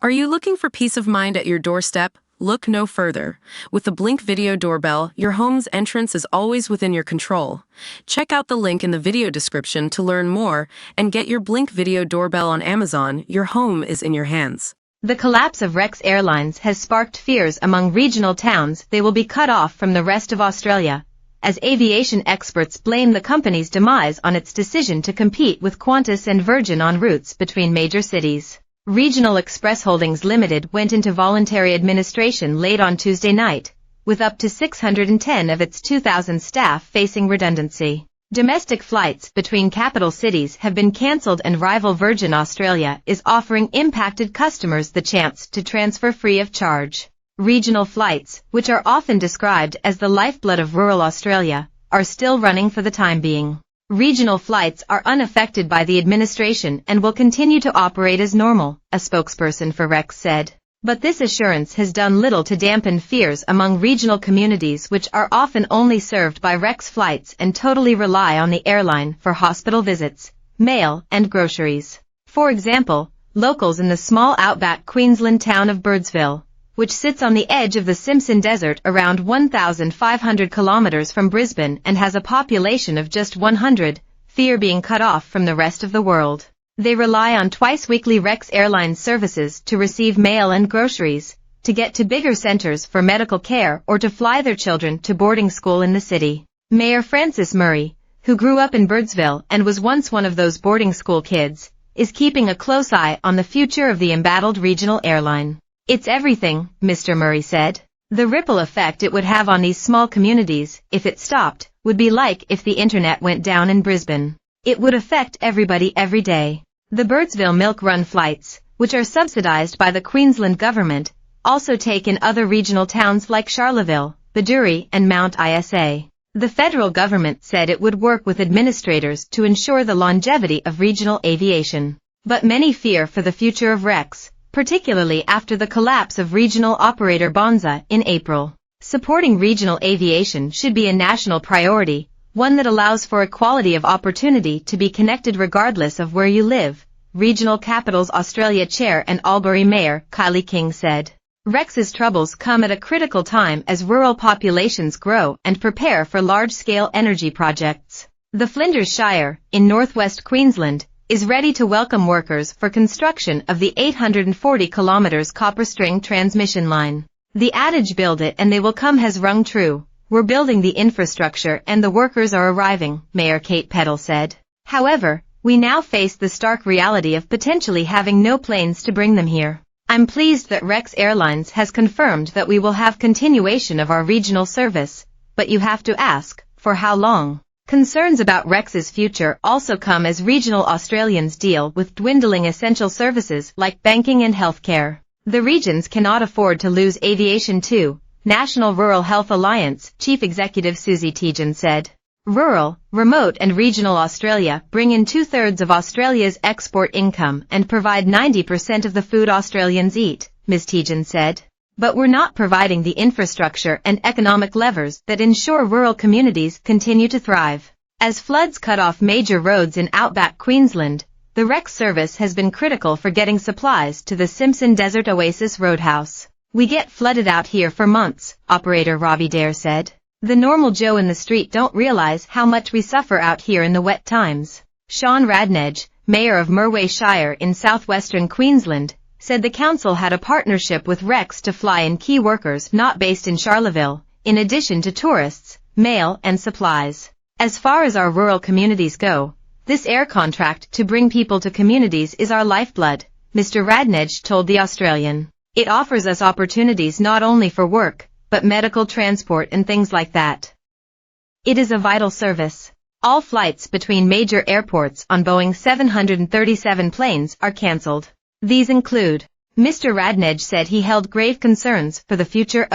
Are you looking for peace of mind at your doorstep? Look no further. With the Blink Video Doorbell, your home's entrance is always within your control. Check out the link in the video description to learn more and get your Blink Video Doorbell on Amazon. Your home is in your hands. The collapse of Rex Airlines has sparked fears among regional towns they will be cut off from the rest of Australia, as aviation experts blame the company's demise on its decision to compete with Qantas and Virgin on routes between major cities. Regional Express Holdings Limited went into voluntary administration late on Tuesday night, with up to 610 of its 2,000 staff facing redundancy. Domestic flights between capital cities have been cancelled and rival Virgin Australia is offering impacted customers the chance to transfer free of charge. Regional flights, which are often described as the lifeblood of rural Australia, are still running for the time being. Regional flights are unaffected by the administration and will continue to operate as normal, a spokesperson for Rex said. But this assurance has done little to dampen fears among regional communities which are often only served by Rex flights and totally rely on the airline for hospital visits, mail, and groceries. For example, locals in the small outback Queensland town of Birdsville, which sits on the edge of the Simpson Desert around 1,500 kilometers from Brisbane and has a population of just 100, fear being cut off from the rest of the world. They rely on twice-weekly Rex Airlines services to receive mail and groceries, to get to bigger centers for medical care or to fly their children to boarding school in the city. Mayor Francis Murray, who grew up in Birdsville and was once one of those boarding school kids, is keeping a close eye on the future of the embattled regional airline. It's everything, Mr. Murray said. The ripple effect it would have on these small communities, if it stopped, would be like if the internet went down in Brisbane. It would affect everybody every day. The Birdsville Milk Run flights, which are subsidized by the Queensland government, also take in other regional towns like Charleville, Bedourie, and Mount Isa. The federal government said it would work with administrators to ensure the longevity of regional aviation. But many fear for the future of Rex, particularly after the collapse of regional operator Bonza in April. Supporting regional aviation should be a national priority, one that allows for equality of opportunity to be connected regardless of where you live, Regional Capitals Australia Chair and Albury Mayor Kylie King said. Rex's troubles come at a critical time as rural populations grow and prepare for large-scale energy projects. The Flinders Shire, in northwest Queensland, is ready to welcome workers for construction of the 840 kilometers copper string transmission line. The adage "build it and they will come" has rung true. We're building the infrastructure and the workers are arriving, Mayor Kate Peddle said. However, we now face the stark reality of potentially having no planes to bring them here. I'm pleased that Rex Airlines has confirmed that we will have continuation of our regional service, but you have to ask, for how long? Concerns about Rex's future also come as regional Australians deal with dwindling essential services like banking and healthcare. The regions cannot afford to lose aviation too, National Rural Health Alliance Chief Executive Susie Tejan said. Rural, remote and regional Australia bring in 2/3 of Australia's export income and provide 90% of the food Australians eat, Ms. Tejan said. But we're not providing the infrastructure and economic levers that ensure rural communities continue to thrive. As floods cut off major roads in outback Queensland, the Rex service has been critical for getting supplies to the Simpson Desert Oasis Roadhouse. We get flooded out here for months, operator Robbie Dare said. The normal Joe in the street don't realize how much we suffer out here in the wet times. Sean Radnedge, mayor of Merway Shire in southwestern Queensland, said the council had a partnership with Rex to fly in key workers not based in Charleville, in addition to tourists, mail and supplies. As far as our rural communities go, this air contract to bring people to communities is our lifeblood, Mr. Radnedge told The Australian. It offers us opportunities not only for work, but medical transport and things like that. It is a vital service. All flights between major airports on Boeing 737 planes are cancelled. These include, Mr. Radnedge said he held grave concerns for the future